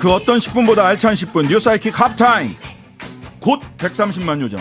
그 어떤 10분보다 알찬 10분 뉴사이킥 하프타임. 곧 130만 요정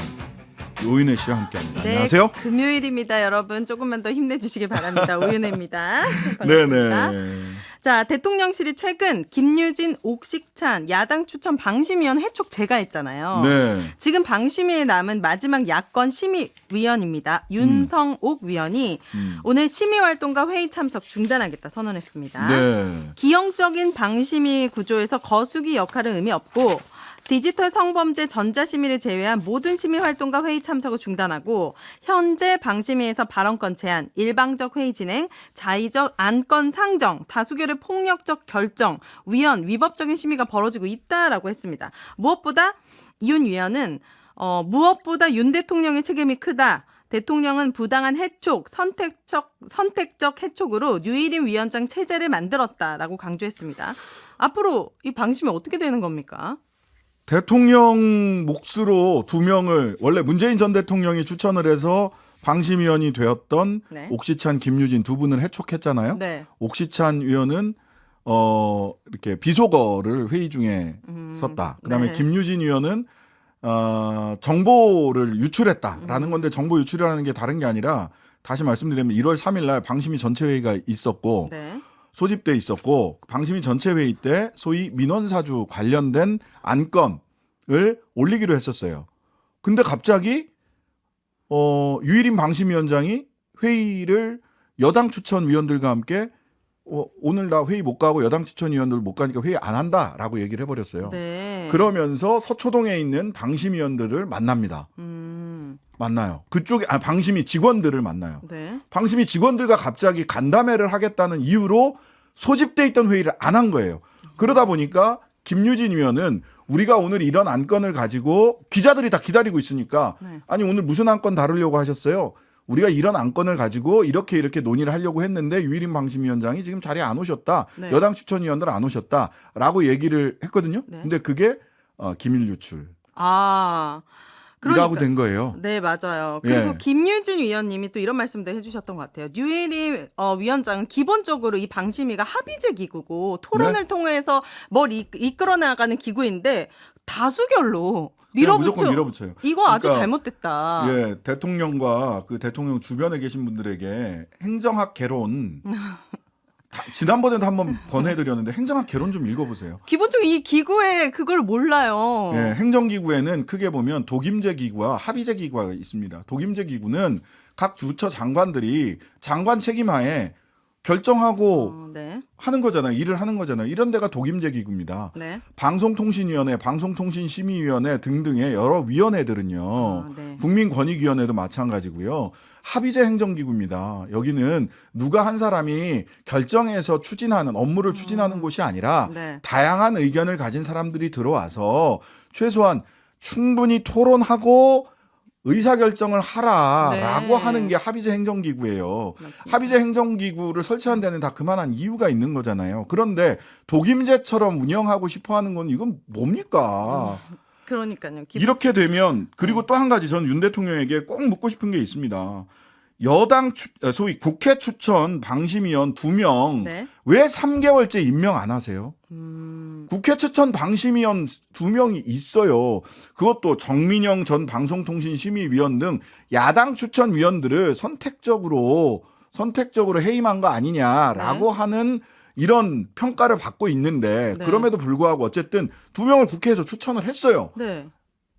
오윤혜 씨와 함께합니다. 네, 안녕하세요. 금요일입니다, 여러분. 조금만 더 힘내주시기 바랍니다. 오윤혜입니다. 반갑습니다. 네네. 자, 대통령실이 최근 김유진, 옥식찬 야당 추천 방심위원 해촉 제거했잖아요. 네. 지금 방심위에 남은 마지막 야권 심의위원입니다. 윤성옥 위원이 오늘 심의활동과 회의 참석 중단하겠다 선언했습니다. 네. 기형적인 방심위 구조에서 거수기 역할은 의미 없고 디지털 성범죄 전자심의를 제외한 모든 심의 활동과 회의 참석을 중단하고 현재 방심위에서 발언권 제한, 일방적 회의 진행, 자의적 안건 상정, 다수결의 폭력적 결정, 위헌, 위법적인 심의가 벌어지고 있다라고 했습니다. 무엇보다 윤 위원은 무엇보다 윤 대통령의 책임이 크다. 대통령은 부당한 해촉, 선택적 해촉으로 유일인 위원장 체제를 만들었다라고 강조했습니다. 앞으로 이 방심이 어떻게 되는 겁니까? 대통령 몫으로 2명을 원래 문재인 전 대통령이 추천을 해서 방심위원이 되었던 네. 옥시찬, 김유진 두 분을 해촉했잖아요. 네. 옥시찬 위원은 이렇게 비속어를 회의 중에 썼다. 그다음에 네. 김유진 위원은 정보를 유출했다라는 건데 정보 유출이라는 게 다른 게 아니라 다시 말씀드리면 1월 3일 날 방심위 전체 회의가 있었고 네. 소집돼 있었고 방심위 전체 회의 때 소위 민원사주 관련된 안건을 올리기로 했었어요. 근데 갑자기 유일인 방심위원장이 회의를 여당 추천 위원들과 함께 오늘 나 회의 못 가고 여당 추천 위원들 못 가니까 회의 안 한다라고 얘기를 해버렸어요. 네. 그러면서 서초동에 있는 방심위원들을 만납니다. 만나요. 그쪽에 방심위 직원들을 만나요. 네. 방심위 직원들과 갑자기 간담회를 하겠다는 이유로 소집돼 있던 회의를 안 한 거예요. 그러다 보니까 김유진 위원은 우리가 오늘 이런 안건을 가지고 기자들이 다 기다리고 있으니까 네. 아니 오늘 무슨 안건 다루려고 하셨어요? 우리가 이런 안건을 가지고 이렇게 논의를 하려고 했는데 유일인 방심위원장이 지금 자리에 안 오셨다. 네. 여당 추천위원들 안 오셨다라고 얘기를 했거든요. 네. 근데 그게 기밀 유출. 아. 이라고 된 거예요. 네, 맞아요. 그리고 예. 김유진 위원님이 또 이런 말씀도 해주셨던 것 같아요. 유일인 위원장은 기본적으로 이 방심위가 합의제 기구고 토론을 네? 통해서 뭘 이끌어 나가는 기구인데 다수결로 무조건 밀어붙여요. 이거 아주 그러니까 잘못됐다. 예, 대통령과 그 대통령 주변에 계신 분들에게 행정학 개론 지난번에도 한번 권해드렸는데 행정학 개론 좀 읽어보세요. 기본적으로 이 기구에 그걸 몰라요. 예, 행정기구에는 크게 보면 독임제 기구와 합의제 기구가 있습니다. 독임제 기구는 각 부처 장관들이 장관 책임하에 결정하고 네. 하는 거잖아요. 일을 하는 거잖아요. 이런 데가 독임제 기구입니다. 네. 방송통신위원회, 방송통신심의위원회 등등의 여러 위원회들은요. 네. 국민권익위원회도 마찬가지고요. 합의제 행정기구입니다. 여기는 누가 한 사람이 결정해서 추진하는 업무를 추진하는 곳이 아니라 네. 다양한 의견을 가진 사람들이 들어와서 최소한 충분히 토론하고 의사결정을 하라라고 네. 하는 게 합의제 행정기구예요. 맞습니다. 합의제 행정기구를 설치한 데는 다 그만한 이유가 있는 거잖아요. 그런데 독임제처럼 운영하고 싶어하는 건 이건 뭡니까? 그러니까요. 이렇게 되면 그리고 또 한 가지 전 윤 대통령에게 꼭 묻고 싶은 게 있습니다. 여당 소위 국회 추천 방심위원 2명 네. 왜 3개월째 임명 안 하세요? 국회 추천 방심위원 2명이 있어요. 그것도 정민영 전 방송통신심의위원 등 야당 추천 위원들을 선택적으로 해임한 거 아니냐라고 네. 하는 이런 평가를 받고 있는데 네. 그럼에도 불구하고 어쨌든 2명을 국회에서 추천을 했어요. 네.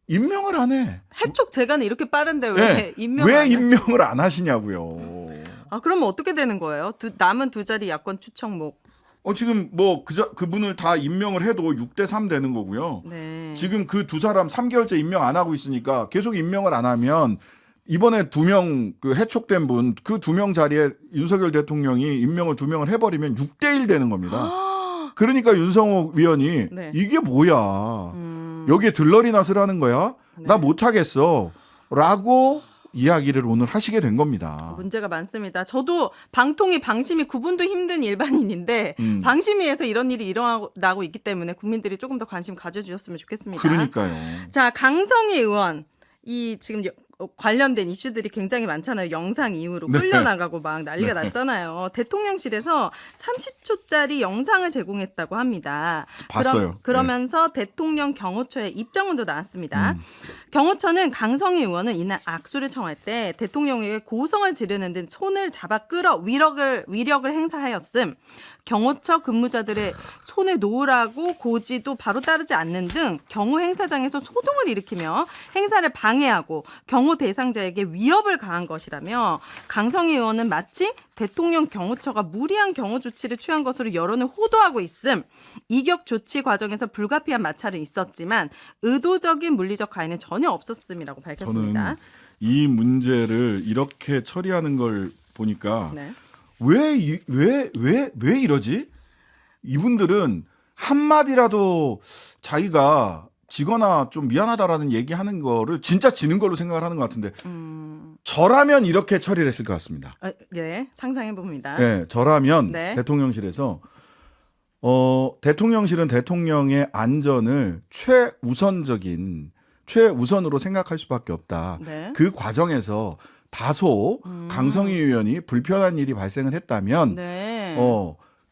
임명을 안 해. 해촉 제간은 이렇게 빠른데 왜 네. 임명을 왜 안 해? 임명을 안 하시냐고요. 아, 그러면 어떻게 되는 거예요? 남은 두 자리 야권 추천목. 지금 뭐 그분을 다 임명을 해도 6대3 되는 거고요. 네. 지금 그 두 사람 3개월째 임명 안 하고 있으니까 계속 임명을 안 하면 이번에 2명 그 해촉된 분 그 2명 자리에 윤석열 대통령이 임명을 2명을 해버리면 6대1 되는 겁니다. 그러니까 윤성호 위원이 네. 이게 뭐야. 여기에 들러리 낯을 하는 거야? 네. 나 못하겠어. 라고 이야기를 오늘 하시게 된 겁니다. 문제가 많습니다. 저도 방심위 구분도 힘든 일반인인데 방심위에서 이런 일이 일어나고 있기 때문에 국민들이 조금 더 관심 가져주셨으면 좋겠습니다. 그러니까요. 자, 강성희 의원. 이 지금 관련된 이슈들이 굉장히 많잖아요. 영상 이후로 네. 끌려나가고 막 난리가 났잖아요. 대통령실에서 30초짜리 영상을 제공했다고 합니다. 봤어요. 그러면서 대통령 경호처의 입장문도 나왔습니다. 경호처는 강성희 의원은 이날 악수를 청할 때 대통령에게 고성을 지르는 등 손을 잡아 끌어 위력을 행사하였음. 경호처 근무자들의 손을 놓으라고 고지도 바로 따르지 않는 등 경호 행사장에서 소동을 일으키며 행사를 방해하고 경호 대상자에게 위협을 가한 것이라며 강성희 의원은 마치 대통령 경호처가 무리한 경호 조치를 취한 것으로 여론을 호도하고 있음. 이격 조치 과정에서 불가피한 마찰은 있었지만 의도적인 물리적 가해는 전혀 없었음이라고 밝혔습니다. 저는 이 문제를 이렇게 처리하는 걸 보니까 네. 왜 이러지? 이분들은 한마디라도 자기가 지거나 좀 미안하다라는 얘기하는 거를 진짜 지는 걸로 생각을 하는 것 같은데 저라면 이렇게 처리를 했을 것 같습니다. 네, 상상해 봅니다. 네, 저라면 네. 대통령실에서 대통령실은 대통령의 안전을 최우선으로 생각할 수밖에 없다. 네. 그 과정에서 다소 강성희 의원이 불편한 일이 발생을 했다면 네.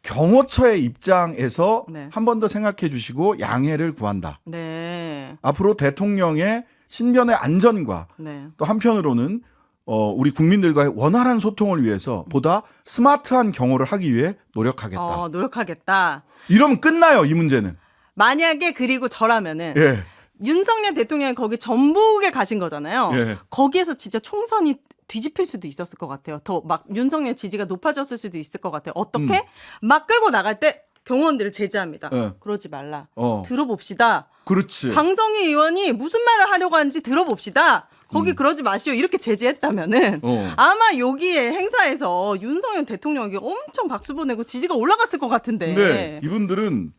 경호처의 입장에서 네. 한 번 더 생각해 주시고 양해를 구한다. 네. 앞으로 대통령의 신변의 안전과 네. 또 한편으로는 우리 국민들과의 원활한 소통을 위해서 보다 스마트한 경호를 하기 위해 노력하겠다. 노력하겠다. 이러면 끝나요, 이 문제는. 만약에 그리고 저라면은 예. 윤석열 대통령이 거기 전북에 가신 거잖아요. 예. 거기에서 진짜 총선이 뒤집힐 수도 있었을 것 같아요. 더 막 윤석열 지지가 높아졌을 수도 있을 것 같아요. 어떻게? 막 끌고 나갈 때 경호원들을 제지합니다. 예. 그러지 말라. 어. 들어봅시다. 그렇지. 강성희 의원이 무슨 말을 하려고 하는지 들어봅시다. 거기 그러지 마시오. 이렇게 제지했다면은 아마 여기에 행사에서 윤석열 대통령에게 엄청 박수 보내고 지지가 올라갔을 것 같은데. 근데 이분들은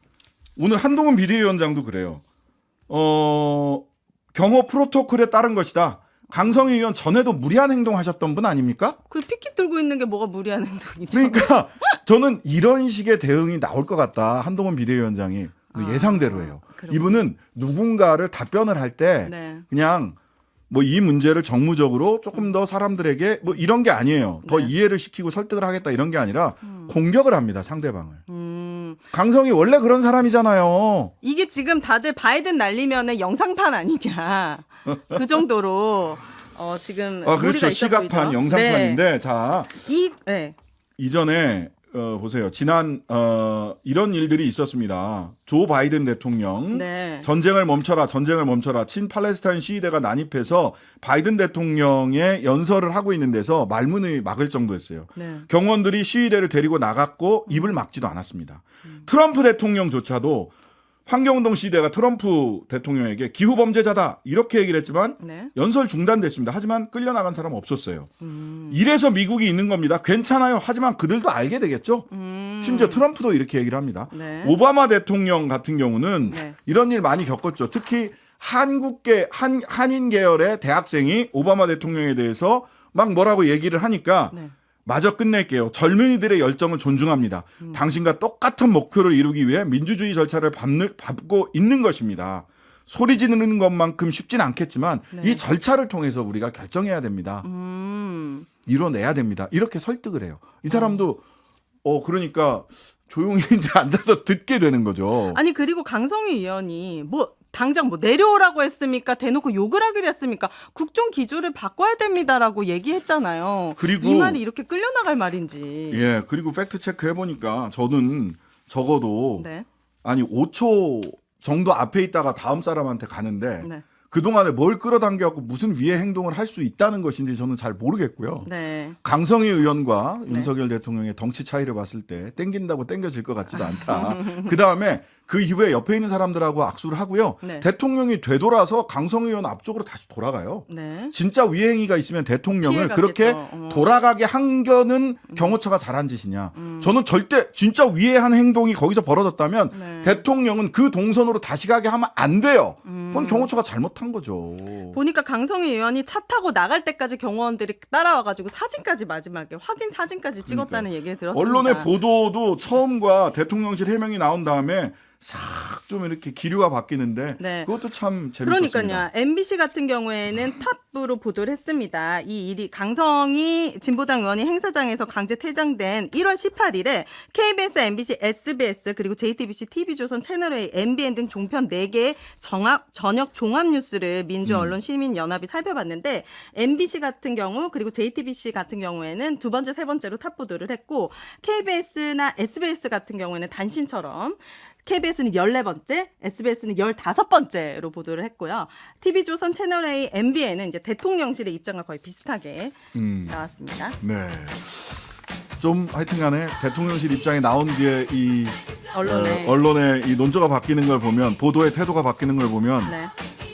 오늘 한동훈 비대위원장도 그래요. 경호 프로토콜에 따른 것이다. 강성희 의원 전에도 무리한 행동하셨던 분 아닙니까? 그 피켓 들고 있는 게 뭐가 무리한 행동이죠? 그러니까 저는 이런 식의 대응이 나올 것 같다. 한동훈 비대위원장이 예상대로예요. 그렇군요. 이분은 누군가를 답변을 할 때 네. 그냥 뭐 이 문제를 정무적으로 조금 더 사람들에게 뭐 이런 게 아니에요. 더 네. 이해를 시키고 설득을 하겠다 이런 게 아니라 공격을 합니다. 상대방을. 음. 강성희 원래 그런 사람이잖아요. 이게 지금 다들 바이든 날리면은 영상판 아니냐. 그 정도로 지금 그렇죠. 무리가 있어 시각판, 보이죠. 영상판인데 자 네. 이전에 보세요. 지난 이런 일들이 있었습니다. 조 바이든 대통령 네. 전쟁을 멈춰라 친팔레스타인 시위대가 난입해서 바이든 대통령의 연설을 하고 있는 데서 말문을 막을 정도였어요. 네. 경호원들이 시위대를 데리고 나갔고 입을 막지도 않았습니다. 트럼프 대통령조차도 환경운동 시대가 트럼프 대통령에게 기후범죄자다 이렇게 얘기를 했지만 네. 연설 중단됐습니다. 하지만 끌려나간 사람 없었어요. 이래서 미국이 있는 겁니다. 괜찮아요. 하지만 그들도 알게 되겠죠. 심지어 트럼프도 이렇게 얘기를 합니다. 네. 오바마 대통령 같은 경우는 네. 이런 일 많이 겪었죠. 특히 한인 계열의 대학생이 오바마 대통령에 대해서 막 뭐라고 얘기를 하니까 네. 마저 끝낼게요. 젊은이들의 열정을 존중합니다. 당신과 똑같은 목표를 이루기 위해 민주주의 절차를 밟고 있는 것입니다. 소리 지르는 것만큼 쉽진 않겠지만 네. 이 절차를 통해서 우리가 결정해야 됩니다. 이뤄내야 됩니다. 이렇게 설득을 해요. 이 사람도 그러니까 조용히 이제 앉아서 듣게 되는 거죠. 아니 그리고 강성희 의원이 당장 내려오라고 했습니까? 대놓고 욕을 하기로 했습니까? 국정 기조를 바꿔야 됩니다라고 얘기했잖아요. 그리고 이 말이 이렇게 끌려나갈 말인지. 예, 그리고 팩트 체크 해보니까 저는 적어도 네. 아니 5초 정도 앞에 있다가 다음 사람한테 가는데 네. 그동안에 뭘 끌어당겨갖고 무슨 위해 행동을 할 수 있다는 것인지 저는 잘 모르겠고요. 네. 강성희 의원과 네. 윤석열 대통령의 덩치 차이를 봤을 때 땡긴다고 땡겨질 것 같지도 않다. 그다음에 그 이후에 옆에 있는 사람들하고 악수를 하고요. 네. 대통령이 되돌아서 강성희 의원 앞쪽으로 다시 돌아가요. 네. 진짜 위해 행위가 있으면 대통령을 피해갔겠죠. 그렇게 돌아가게 한 거는 경호처가 잘한 짓이냐. 저는 절대 진짜 위해한 행동이 거기서 벌어졌다면 네. 대통령은 그 동선으로 다시 가게 하면 안 돼요. 그건 경호처가 잘못한 거죠. 보니까 강성희 의원이 차 타고 나갈 때까지 경호원들이 따라와가지고 사진까지 마지막에 확인 사진까지 찍었다는 얘기를 들었습니다. 언론의 보도도 처음과 대통령실 해명이 나온 다음에 싹 좀 이렇게 기류가 바뀌는데 네. 그것도 참 재밌었습니다. 그러니까요. MBC 같은 경우에는 탑부로 보도를 했습니다. 이 일이 강성희 진보당 의원이 행사장에서 강제 퇴장된 1월 18일에 KBS, MBC, SBS 그리고 JTBC, TV조선, 채널A, MBN 등 종편 4개의 저녁 종합 뉴스를 민주언론시민연합이 살펴봤는데 MBC 같은 경우 그리고 JTBC 같은 경우에는 두 번째, 세 번째로 탑 보도를 했고 KBS나 SBS 같은 경우에는 단신처럼 KBS는 14번째, SBS는 15번째로 보도를 했고요. TV조선, 채널A, MBN은 이제 대통령실의 입장과 거의 비슷하게 나왔습니다. 네. 좀 하여튼간에 대통령실 입장에 나온 뒤에 이 언론의 이 논조가 바뀌는 걸 보면 보도의 태도가 바뀌는 걸 보면 네.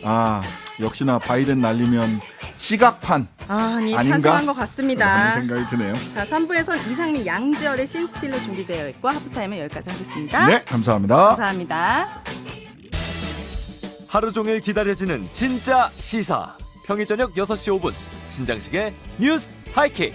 아 역시나 바이든 날리면 시각판 아니 아닌가 탄생한 것 같습니다. 하는 생각이 드네요. 자, 3부에선 이상민, 양지열의 신스틸로 준비되어 있고 하프타임은 여기까지 하겠습니다. 네, 감사합니다. 감사합니다. 하루 종일 기다려지는 진짜 시사. 평일 저녁 6시 5분 신장식의 뉴스 하이킥.